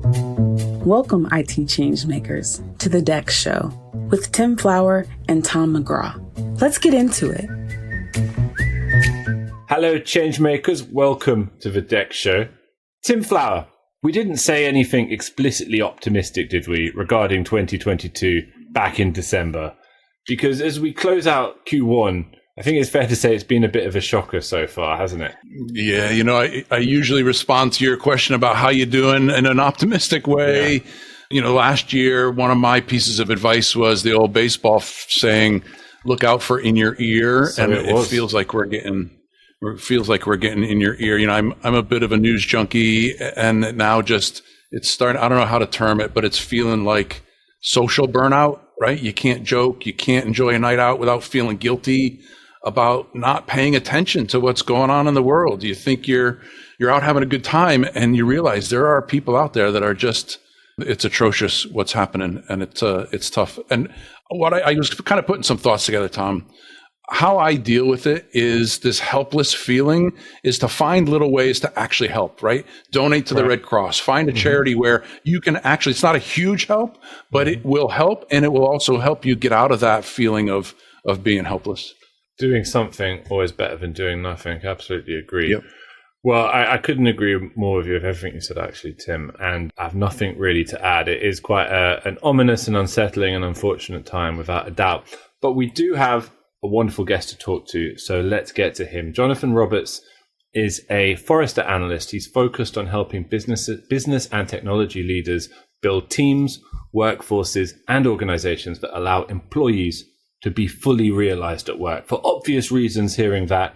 Welcome, IT changemakers, to the DEX Show with Tim Flower and Tom McGraw. Let's get into it. Hello, changemakers. Welcome to the DEX Show. Tim Flower, we didn't say anything explicitly optimistic, did we, regarding 2022 back in December? Because as we close out Q1, I think it's fair to say it's been a bit of a shocker so far, hasn't it? Yeah, I usually respond to your question about how you doing in an optimistic way. Yeah. Last year, one of my pieces of advice was the old baseball saying, look out for in your ear. So and it feels like we're getting in your ear. I'm a bit of a news junkie, and now it's starting, I don't know how to term it, but it's feeling like social burnout, right? You can't joke, you can't enjoy a night out without feeling guilty about not paying attention to what's going on in the world. You think you're out having a good time, and you realize there are people out there that are just, it's atrocious what's happening, and it's tough. And what I was kind of putting some thoughts together, Tom. How I deal with it is this helpless feeling is to find little ways to actually help, right? Donate to the Red Cross, find a charity where you can actually, it's not a huge help, but it will help, and it will also help you get out of that feeling of being helpless. Doing something always better than doing nothing. Absolutely agree. Yep. Well, I couldn't agree more with you with everything you said, actually, Tim, and I have nothing really to add. It is quite an ominous and unsettling and unfortunate time, without a doubt. But we do have a wonderful guest to talk to, so let's get to him. Jonathan Roberts is a Forrester analyst. He's focused on helping business and technology leaders build teams, workforces, and organizations that allow employees to be fully realized at work. For obvious reasons, hearing that,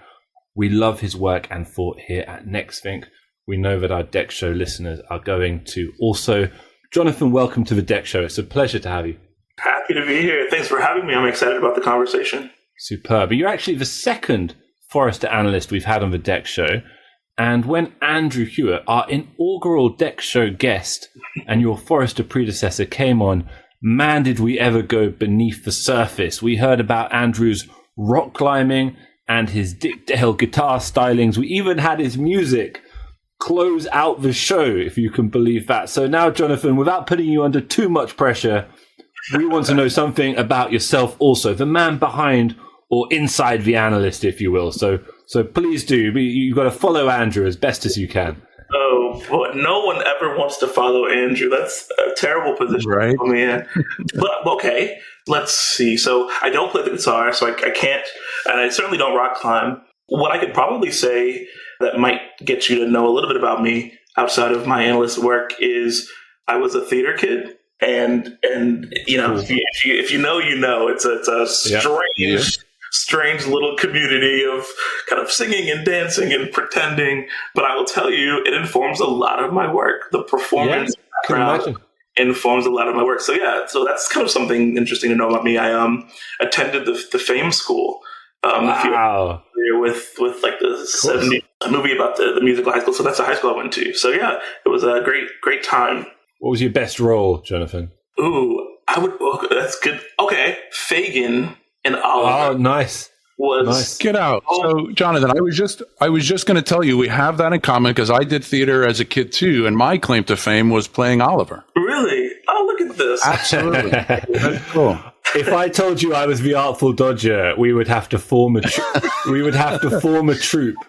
we love his work and thought here at NextThink. We know that our DEX Show listeners are going to also. Jonathan, welcome to the DEX Show. It's a pleasure to have you. Happy to be here. Thanks for having me. I'm excited about the conversation. Superb. You're actually the second Forrester analyst we've had on the DEX Show. And when Andrew Hewitt, our inaugural DEX Show guest, and your Forrester predecessor came on, man, did we ever go beneath the surface. We heard about Andrew's rock climbing and his Dick Dale guitar stylings. We even had his music close out the show, if you can believe that. So now, Jonathan, without putting you under too much pressure, we want to know something about yourself also, the man behind or inside the analyst, if you will. So please do. You've got to follow Andrew as best as you can. Oh, well, no one ever wants to follow Andrew. That's a terrible position to put me in. But okay, let's see. So I don't play the guitar, so I can't, and I certainly don't rock climb. What I could probably say that might get you to know a little bit about me outside of my analyst work is I was a theater kid. And if you know, you know, it's a strange little community of kind of singing and dancing and pretending. But I will tell you, it informs a lot of my work. The performance background informs a lot of my work. So that's kind of something interesting to know about me. I attended the Fame School. Wow. If you're with like the 70s movie about the musical high school. So that's a high school I went to. So yeah, it was a great time. What was your best role, Jonathan? Ooh, that's good. Okay, Fagin and Oliver. Oh, nice. Nice. Get out. So, Jonathan, I was just going to tell you we have that in common because I did theater as a kid too, and my claim to fame was playing Oliver. Really? Oh, look at this. Absolutely. That's cool. If I told you I was the Artful Dodger, we would have to form a troupe,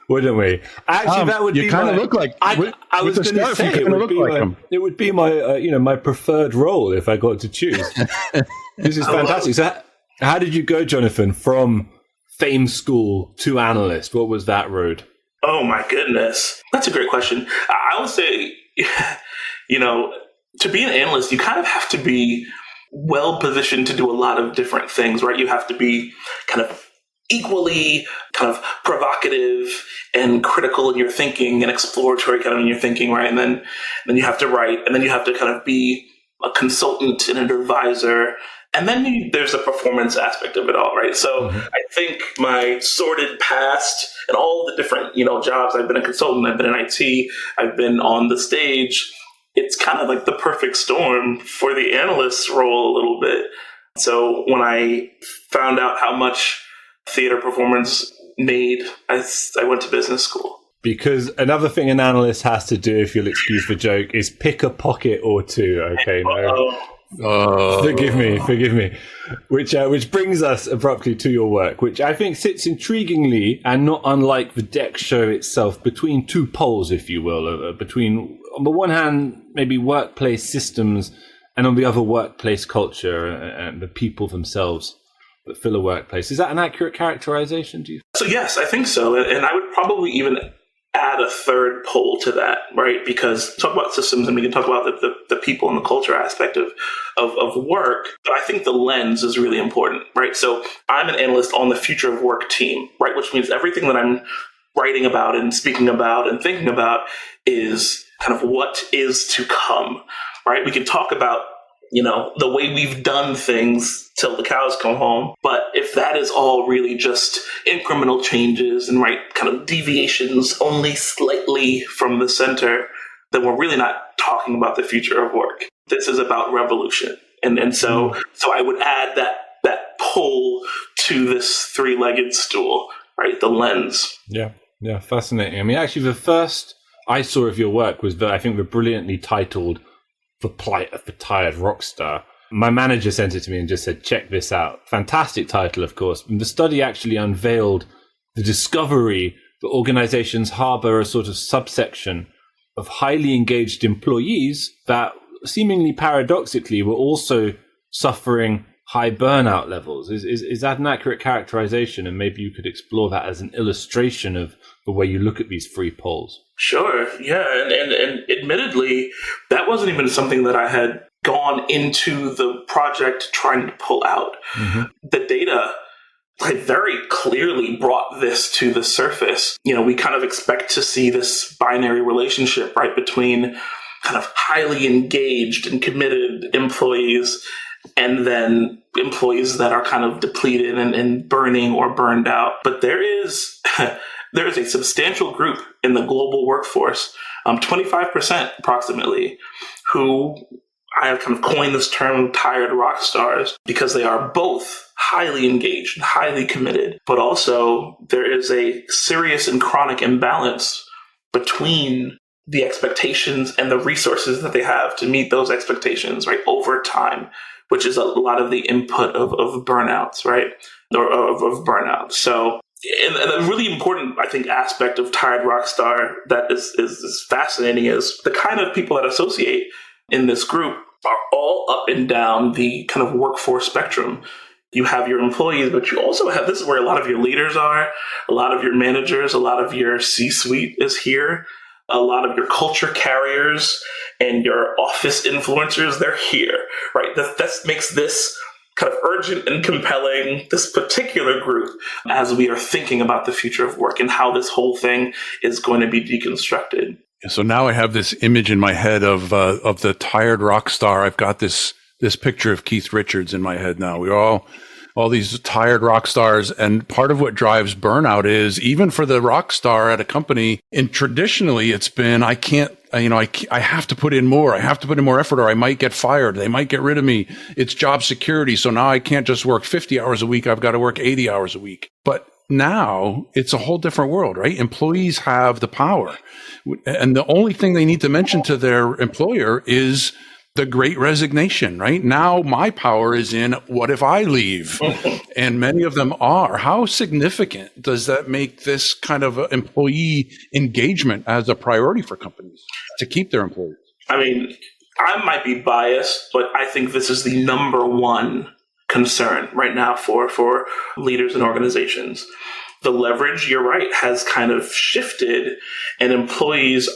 wouldn't we? Actually, that would be. You kind of look like. I was going to say it would be my my preferred role if I got to choose. This is fantastic. So, how did you go, Jonathan, from Fame School to analyst? What was that road? Oh my goodness, that's a great question. I would say, to be an analyst, you kind of have to be well positioned to do a lot of different things, right? You have to be kind of equally kind of provocative and critical in your thinking and exploratory kind of in your thinking, right? And then you have to write, and then you have to kind of be a consultant and an advisor. And then there's the performance aspect of it all, right? So I think my sordid past and all the different, jobs, I've been a consultant, I've been in IT, I've been on the stage. It's kind of like the perfect storm for the analyst role a little bit. So when I found out how much theater performance made, I went to business school. because another thing an analyst has to do, if you'll excuse the joke, is pick a pocket or two. Okay, no. Forgive me. Which brings us abruptly to your work, which I think sits intriguingly and not unlike the DEX show itself between two poles, if you will, between, on the one hand, maybe workplace systems, and on the other, workplace culture and the people themselves that fill a workplace. Is that an accurate characterization, do you think? So yes, I think so. And I would probably even add a third pole to that, right? Because talk about systems and we can talk about the people and the culture aspect of work. But I think the lens is really important, right? So I'm an analyst on the future of work team, right? Which means everything that I'm writing about and speaking about and thinking about is kind of what is to come, right? We can talk about, the way we've done things till the cows come home. But if that is all really just incremental changes and kind of deviations only slightly from the center, then we're really not talking about the future of work. This is about revolution. And so I would add that pull to this three-legged stool, right? The lens. Yeah, fascinating. I mean, actually, the first I saw of your work was I think the brilliantly titled The Plight of the Tired Rockstar. My manager sent it to me and just said, check this out. Fantastic title, of course. And the study actually unveiled the discovery that organizations harbor a sort of subsection of highly engaged employees that seemingly paradoxically were also suffering high burnout levels. Is that an accurate characterization? And maybe you could explore that as an illustration of the way you look at these three poles. Sure. Yeah. And admittedly, that wasn't even something that I had gone into the project trying to pull out. Mm-hmm. The data very clearly brought this to the surface. We kind of expect to see this binary relationship, right, between kind of highly engaged and committed employees and then employees that are kind of depleted and burning or burned out. But there is a substantial group in the global workforce, 25% approximately, who I have kind of coined this term tired rock stars because they are both highly engaged and highly committed, but also there is a serious and chronic imbalance between the expectations and the resources that they have to meet those expectations, right, over time, which is a lot of the input of burnouts, right, or of burnout. So, and a really important, I think, aspect of tired rock star that is fascinating is the kind of people that associate in this group are all up and down the kind of workforce spectrum. You have your employees, but you also have, this is where a lot of your leaders are, a lot of your managers, a lot of your C-suite is here, a lot of your culture carriers and your office influencers, they're here, right? That makes this kind of urgent and compelling, this particular group, as we are thinking about the future of work and how this whole thing is going to be deconstructed. So now I have this image in my head of the tired rock star. I've got this picture of Keith Richards in my head now. We're all these tired rock stars. And part of what drives burnout is even for the rock star at a company, and traditionally it's been, I have to put in more. I have to put in more effort or I might get fired. They might get rid of me. It's job security. So now I can't just work 50 hours a week. I've got to work 80 hours a week. But now it's a whole different world, right? Employees have the power. And the only thing they need to mention to their employer is the great resignation, right? Now my power is in what if I leave? And many of them are. How significant does that make this kind of employee engagement as a priority for companies to keep their employees? I mean, I might be biased, but I think this is the number one concern right now for leaders and organizations. The leverage, you're right, has kind of shifted, and employees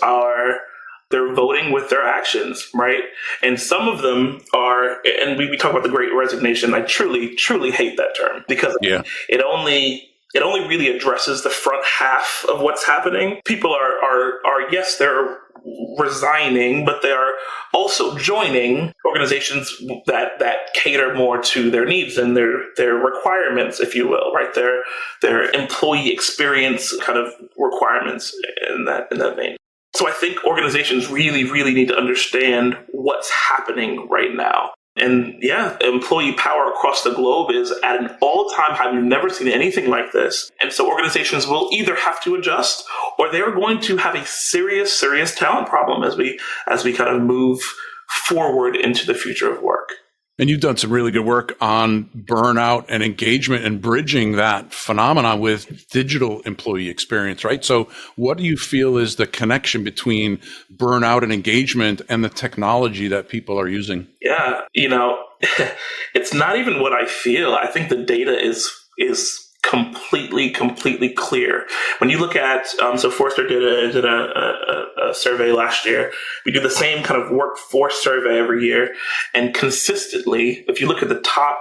they're voting with their actions, right? And some of them are, and we talk about the great resignation. I truly, truly hate that term because it only really addresses the front half of what's happening. People are yes, they're resigning, but they are also joining organizations that cater more to their needs and their requirements, if you will, right? Their employee experience kind of requirements in that vein. So I think organizations really, really need to understand what's happening right now. And yeah, employee power across the globe is at an all-time high. We've never seen anything like this. And so organizations will either have to adjust or they're going to have a serious talent problem as we kind of move forward into the future of work. And you've done some really good work on burnout and engagement and bridging that phenomenon with digital employee experience, right? So what do you feel is the connection between burnout and engagement and the technology that people are using? Yeah, it's not even what I feel. I think the data is completely clear. When you look at, so Forrester did a survey last year. We do the same kind of workforce survey every year. And consistently, if you look at the top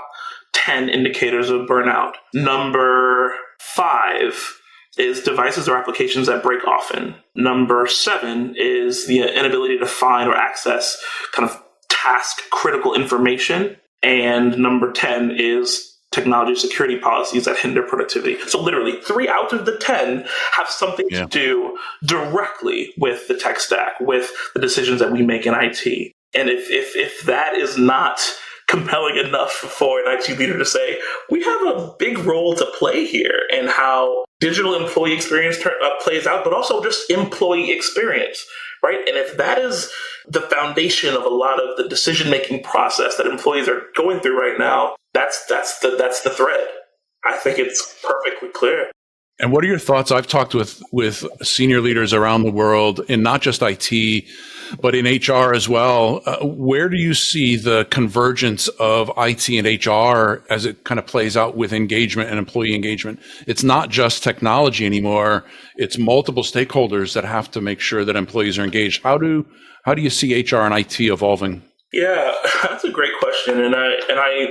10 indicators of burnout, number 5 is devices or applications that break often. Number 7 is the inability to find or access kind of task critical information. And number 10 is technology security policies that hinder productivity. So literally 3 out of the 10 have something to do directly with the tech stack, with the decisions that we make in IT. And if that is not compelling enough for an IT leader to say, we have a big role to play here in how digital employee experience plays out, but also just employee experience, right? And if that is the foundation of a lot of the decision-making process that employees are going through right now, that's the thread. I think it's perfectly clear. And what are your thoughts? I've talked with senior leaders around the world in not just IT, but in HR as well. Where do you see the convergence of IT and HR as it kind of plays out with engagement and employee engagement? It's not just technology anymore. It's multiple stakeholders that have to make sure that employees are engaged. How do you see HR and IT evolving? Yeah, that's a great question. And I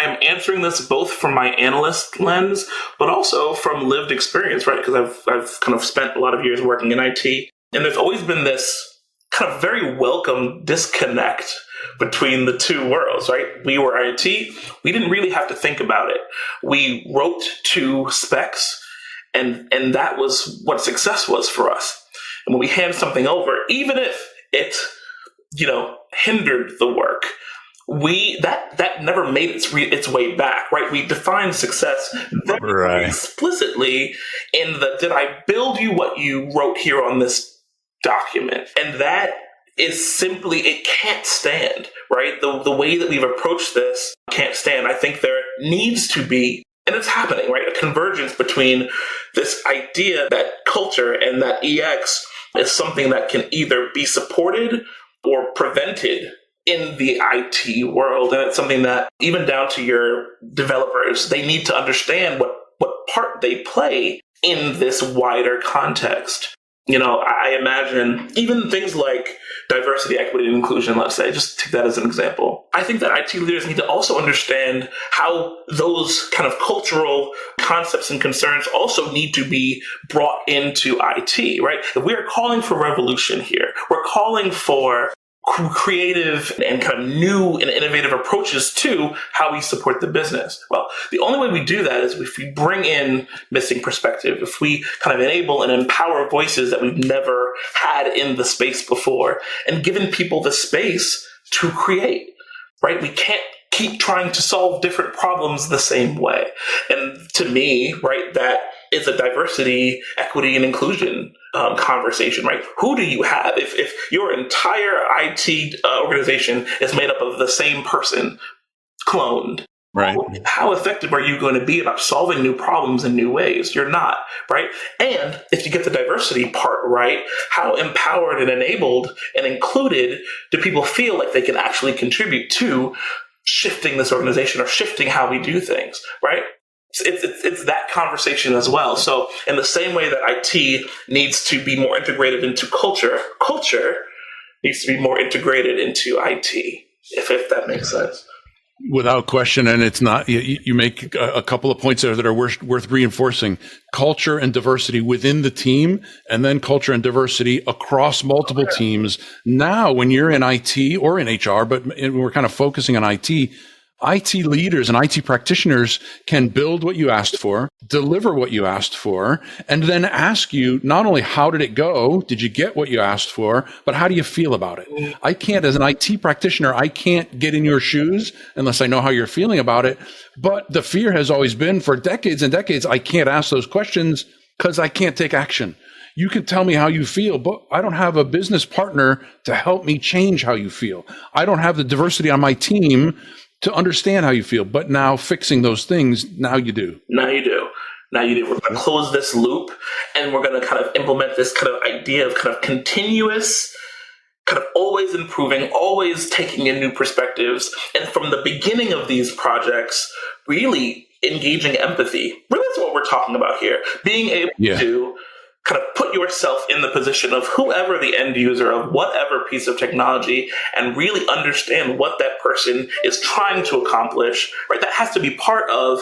am answering this both from my analyst lens, but also from lived experience, right? Because I've kind of spent a lot of years working in IT. And there's always been this kind of very welcome disconnect between the two worlds, right? We were IT. We didn't really have to think about it. We wrote to specs, and that was what success was for us. And when we hand something over, even if it, hindered the work, that never made its way back, right? We defined success very explicitly in did I build you what you wrote here on this document? And that is simply, it can't stand, right? The way that we've approached this can't stand. I think there needs to be, and it's happening, right? A convergence between this idea that culture and that EX is something that can either be supported or prevented in the IT world. And it's something that even down to your developers, they need to understand what part they play in this wider context. I imagine even things like diversity, equity, and inclusion, let's say, just take that as an example. I think that IT leaders need to also understand how those kind of cultural concepts and concerns also need to be brought into IT, right? If we are calling for revolution here, we're calling for creative and kind of new and innovative approaches to how we support the business. Well, the only way we do that is if we bring in missing perspective, if we kind of enable and empower voices that we've never had in the space before, and given people the space to create, right? We can't keep trying to solve different problems the same way. And to me, right, that is a diversity, equity, and inclusion conversation, right? Who do you have? If your entire IT organization is made up of the same person cloned, right? How effective are you going to be about solving new problems in new ways? You're not, right? And if you get the diversity part right, how empowered and enabled and included do people feel like they can actually contribute to shifting this organization or shifting how we do things, right? It's that conversation as well. So in the same way that IT needs to be more integrated into culture needs to be more integrated into IT, if that makes sense. Without question. And it's not, you make a couple of points there that are worth reinforcing. Culture and diversity within the team, and then culture and diversity across multiple teams. Now, when you're in IT or in HR, but we're kind of focusing on IT, IT leaders and IT practitioners can build what you asked for, deliver what you asked for, and then ask you not only how did it go, did you get what you asked for, but how do you feel about it? I can't, as an IT practitioner, I can't get in your shoes unless I know how you're feeling about it. But the fear has always been for decades and decades, I can't ask those questions because I can't take action. You can tell me how you feel, but I don't have a business partner to help me change how you feel. I don't have the diversity on my team to understand how you feel. But now fixing those things, now you do. Now you do. We're going to close this loop, and we're going to kind of implement this kind of idea of kind of continuous, kind of always improving, always taking in new perspectives. And from the beginning of these projects, really engaging empathy. Really, that's what we're talking about here. Being able to kind of put yourself in the position of whoever the end user of whatever piece of technology and really understand what that person is trying to accomplish, right? That has to be part of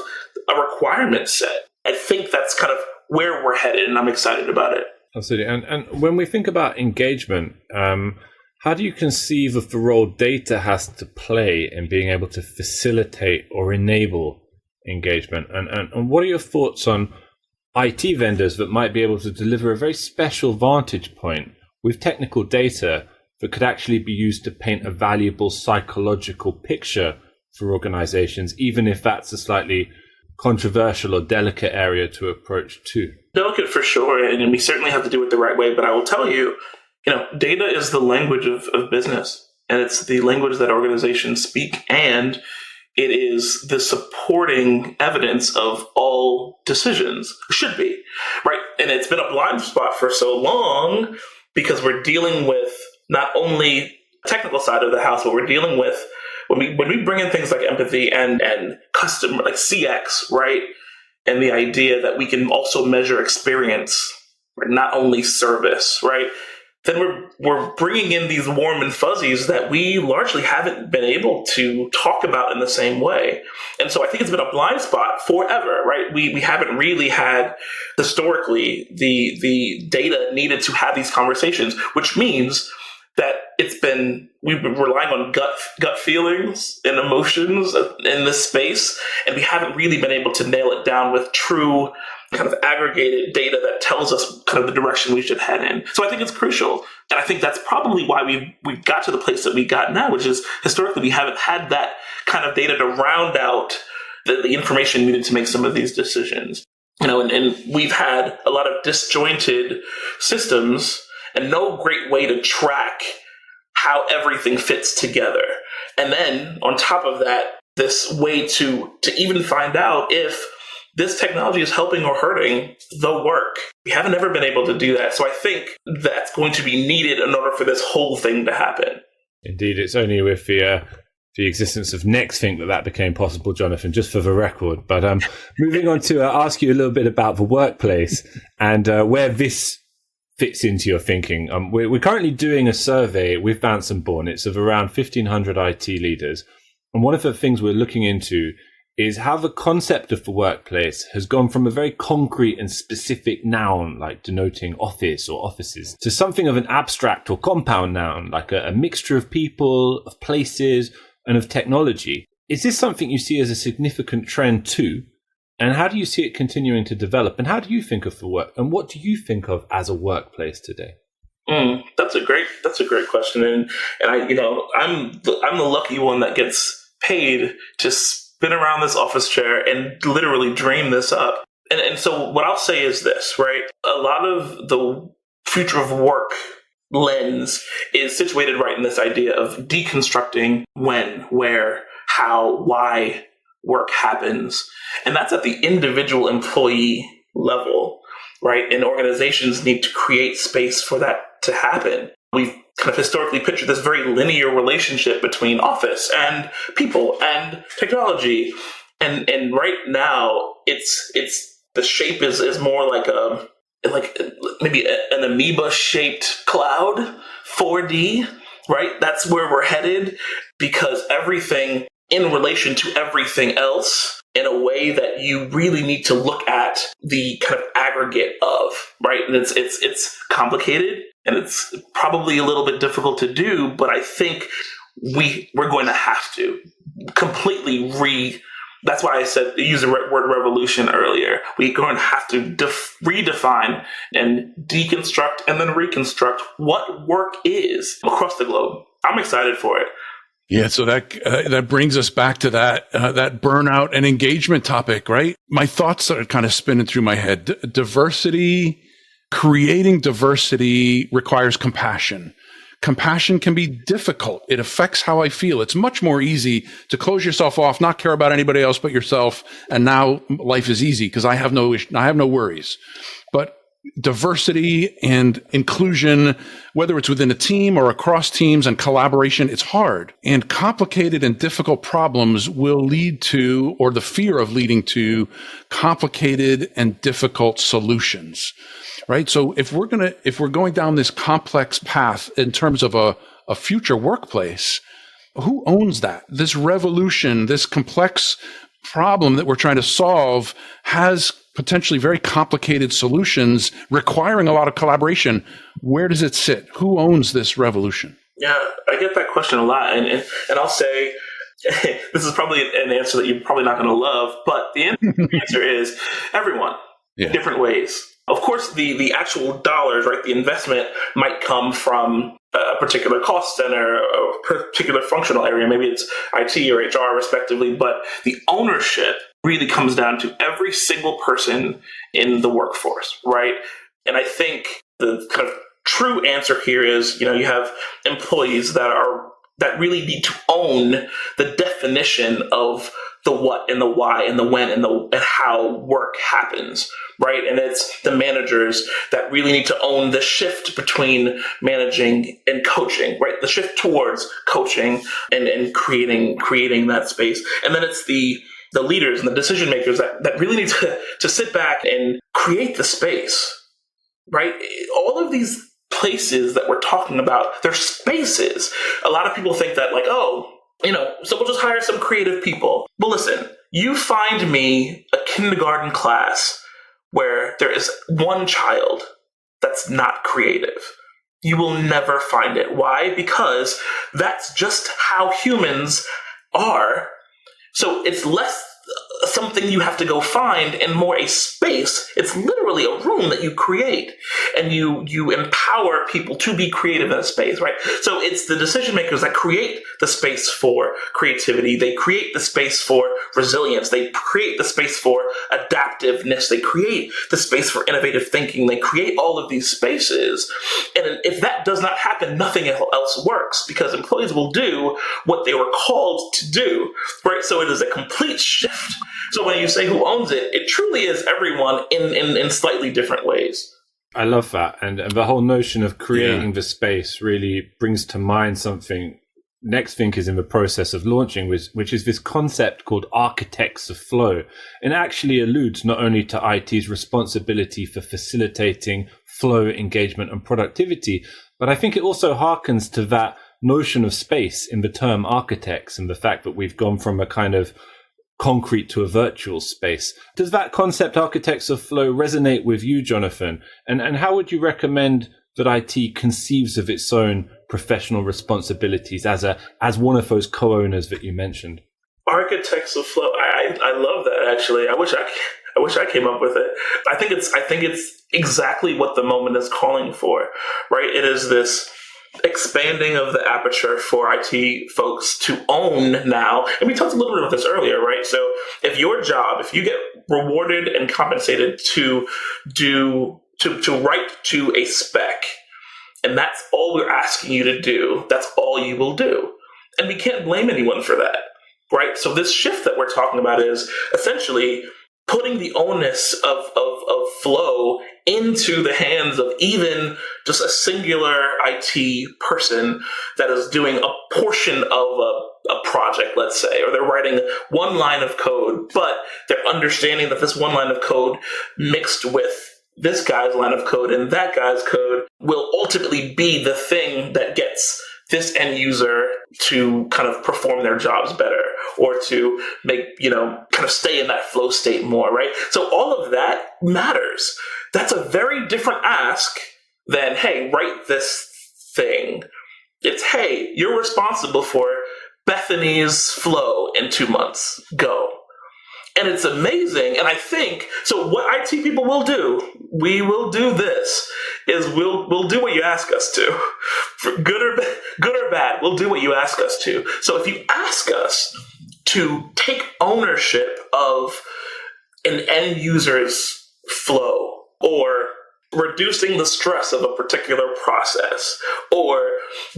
a requirement set. I think that's kind of where we're headed, and I'm excited about it. Absolutely. And when we think about engagement, how do you conceive of the role data has to play in being able to facilitate or enable engagement? And what are your thoughts on IT vendors that might be able to deliver a very special vantage point with technical data that could actually be used to paint a valuable psychological picture for organizations, even if that's a slightly controversial or delicate area to approach too? Delicate for sure, and we certainly have to do it the right way. But I will tell you, data is the language of business, and it's the language that organizations speak, and it is the supporting evidence of all decisions. Should be, right? And it's been a blind spot for so long because we're dealing with not only the technical side of the house, but we're dealing with when we bring in things like empathy and customer, like CX, right? And the idea that we can also measure experience, right? Not only service, right? Then we're bringing in these warm and fuzzies that we largely haven't been able to talk about in the same way. And so I think it's been a blind spot forever, right? We haven't really had historically the data needed to have these conversations, which means that we've been relying on gut feelings and emotions in this space, and we haven't really been able to nail it down with true kind of aggregated data that tells us kind of the direction we should head in. So I think it's crucial. And I think that's probably why we've got to the place that we got now, which is historically we haven't had that kind of data to round out the information needed to make some of these decisions. And we've had a lot of disjointed systems and no great way to track how everything fits together. And then on top of that, this way to even find out if this technology is helping or hurting the work. We haven't ever been able to do that. So I think that's going to be needed in order for this whole thing to happen. Indeed, it's only with the existence of NextThink that became possible, Jonathan, just for the record. But moving on to ask you a little bit about the workplace and where this fits into your thinking. We're currently doing a survey with Vance & Bourne. It's of around 1,500 IT leaders. And one of the things we're looking into is how the concept of the workplace has gone from a very concrete and specific noun, like denoting office or offices, to something of an abstract or compound noun, like a mixture of people, of places, and of technology. Is this something you see as a significant trend too? And how do you see it continuing to develop? And how do you think of the work? And what do you think of as a workplace today? That's a great question. And I'm the lucky one that gets paid to spin around this office chair and literally dream this up. And so what I'll say is this, right? A lot of the future of work lens is situated right in this idea of deconstructing when, where, how, why work happens. And that's at the individual employee level, right? And organizations need to create space for that to happen. We've kind of historically pictured this very linear relationship between office and people and technology. And right now it's the shape is more like maybe an amoeba-shaped cloud, 4D, right? That's where we're headed, because everything in relation to everything else in a way that you really need to look at the kind of aggregate of, right? And it's complicated and it's probably a little bit difficult to do, but I think we're going to have to completely that's why I said use the word revolution earlier. We're going to have to redefine and deconstruct and then reconstruct what work is across the globe. I'm excited for it. Yeah, so that brings us back to that burnout and engagement topic, right? My thoughts are kind of spinning through my head. Creating diversity requires compassion. Compassion can be difficult. It affects how I feel. It's much more easy to close yourself off, not care about anybody else but yourself, and now life is easy because I have no worries. But diversity and inclusion, whether it's within a team or across teams and collaboration, it's hard. And complicated and difficult problems will lead to, or the fear of leading to, complicated and difficult solutions. Right. So if we're going down this complex path in terms of a future workplace, who owns that? This revolution, this complex problem that we're trying to solve has potentially very complicated solutions requiring a lot of collaboration. Where does it sit? Who owns this revolution? Yeah, I get that question a lot. And I'll say, this is probably an answer that you're probably not going to love, but the answer is everyone, different ways. Of course, the actual dollars, right, the investment might come from a particular cost center, a particular functional area. Maybe it's IT or HR, respectively. But the ownership really comes down to every single person in the workforce, right? And I think the kind of true answer here is, you have employees that really need to own the definition of the what and the why and the when and how work happens, right? And it's the managers that really need to own the shift between managing and coaching, right? The shift towards coaching and creating that space. And then it's the leaders and the decision makers that really need to sit back and create the space, right? All of these places that we're talking about, they're spaces. A lot of people think that so we'll just hire some creative people. Well, listen, you find me a kindergarten class where there is one child that's not creative. You will never find it. Why? Because that's just how humans are. So it's less something you have to go find and more a space. It's literally a room that you create, and you empower people to be creative in a space, right? So it's the decision makers that create the space for creativity. They create the space for resilience. They create the space for adaptiveness. They create the space for innovative thinking. They create all of these spaces. And if that does not happen, nothing else works, because employees will do what they were called to do, right? So it is a complete shift. So when you say who owns it, it truly is everyone in slightly different ways. I love that. And the whole notion of creating the space really brings to mind something NextThink is in the process of launching, which is this concept called architects of flow, and actually alludes not only to IT's responsibility for facilitating flow, engagement, and productivity, but I think it also harkens to that notion of space in the term architects and the fact that we've gone from a kind of concrete to a virtual space. Does that concept, architects of flow, resonate with you, Jonathan? And how would you recommend that IT conceives of its own professional responsibilities as one of those co-owners that you mentioned? Architects of flow. I love that, actually. I wish I came up with it. I think it's exactly what the moment is calling for, right? It is this expanding of the aperture for IT folks to own now. And we talked a little bit about this earlier, right? So if you get rewarded and compensated to write to a spec, and that's all we're asking you to do, that's all you will do. And we can't blame anyone for that, right? So this shift that we're talking about is essentially putting the onus of flow into the hands of even just a singular IT person that is doing a portion of a project, let's say, or they're writing one line of code, but they're understanding that this one line of code mixed with this guy's line of code and that guy's code will ultimately be the thing that gets this end user to kind of perform their jobs better, or to make, kind of stay in that flow state more, right? So all of that matters. That's a very different ask than, hey, write this thing. It's, hey, you're responsible for Bethany's flow in 2 months. Go. And it's amazing. And I think, so what IT people will do, we will do this, is we'll do what you ask us to. For good or bad, we'll do what you ask us to. So if you ask us to take ownership of an end user's flow, or reducing the stress of a particular process, or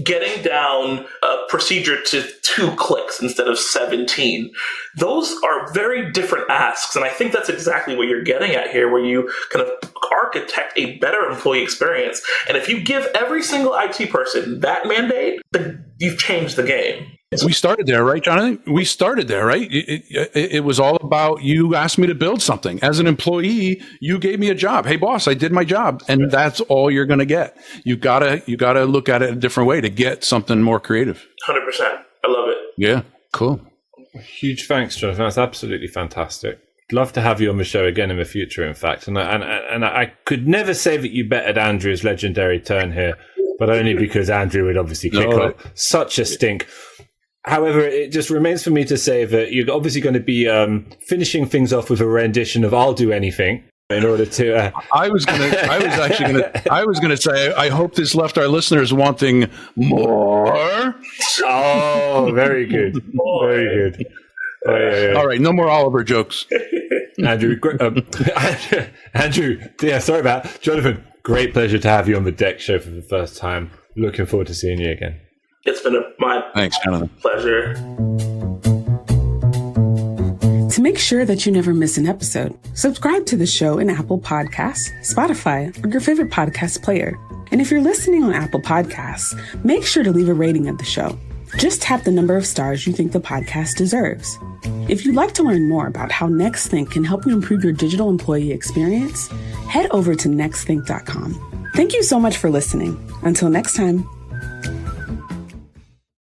getting down a procedure to 2 clicks instead of 17. Those are very different asks. And I think that's exactly what you're getting at here, where you kind of architect a better employee experience. And if you give every single IT person that mandate, then you've changed the game. We started there, right, Jonathan? We started there, right? It was all about, you asked me to build something. As an employee, you gave me a job. Hey, boss, I did my job. And that's all you're going to get. You gotta look at it a different way to get something more creative. 100%. I love it. Yeah, cool. Huge thanks, Jonathan. That's absolutely fantastic. Love to have you on the show again in the future, in fact. And I could never say that you bettered Andrew's legendary turn here, but only because Andrew would obviously kick off such a stink. However, it just remains for me to say that you're obviously going to be finishing things off with a rendition of "I'll Do Anything" in order to. I was going to say, I hope this left our listeners wanting more. Oh, very good, very good. All right, no more Oliver jokes. Andrew, yeah, sorry about that. Jonathan, great pleasure to have you on the DEX show for the first time. Looking forward to seeing you again. It's been my pleasure. To make sure that you never miss an episode, subscribe to the show in Apple Podcasts, Spotify, or your favorite podcast player. And if you're listening on Apple Podcasts, make sure to leave a rating of the show. Just tap the number of stars you think the podcast deserves. If you'd like to learn more about how NextThink can help you improve your digital employee experience, head over to nextthink.com. Thank you so much for listening. Until next time.